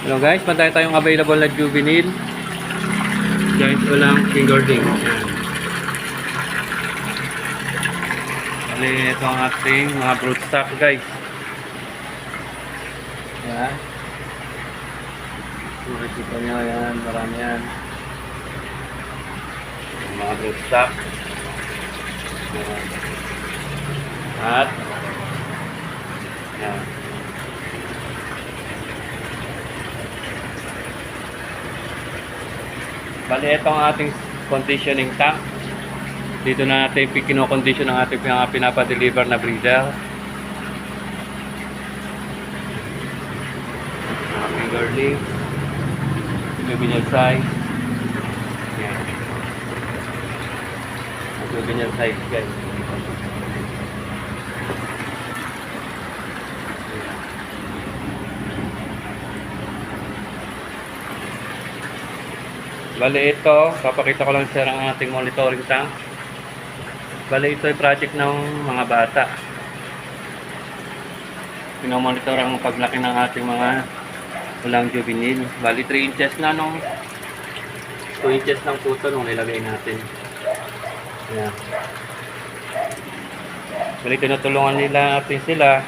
Hello guys, pantay tayong available na juvenile. Guys, walang fingerling. Yan. Bali, ito ang ating mga broodstock guys. Yan. Makikita nyo yan, marami yan. Yung mga broodstock. Yan. At yan. Bali, ito ang ating conditioning tank. Dito na natin kino-condition ang ating pinapa-deliver na breeder. Mga fingerling. Juvenile size. Yan. Juvenile size guys. Bali ito, papakita ko lang sir ang ating monitoring tank. Bali ito ay project ng mga bata. Pinomonitor ang paglaki ng ating mga ulang juvenile. Bali 3 inches na nung 2 inches ng puto nung nilagay natin. Ayan. Bali tinutulungan nila natin sila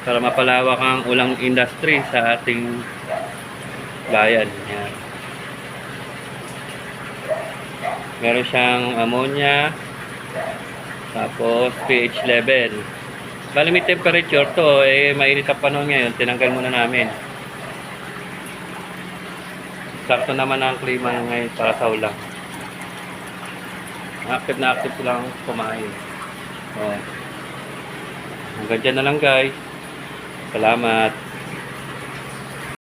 para mapalawak ang ulang industry sa ating bayan. Ayan. Meron siyang ammonia, tapos pH level. Bali may temperature to, mainit ang panahon ngayon, tinanggal muna namin. Sakto naman ang klima ngayon para sa ulang. Active na active silang kumain. Hanggang dyan na lang guys. Salamat.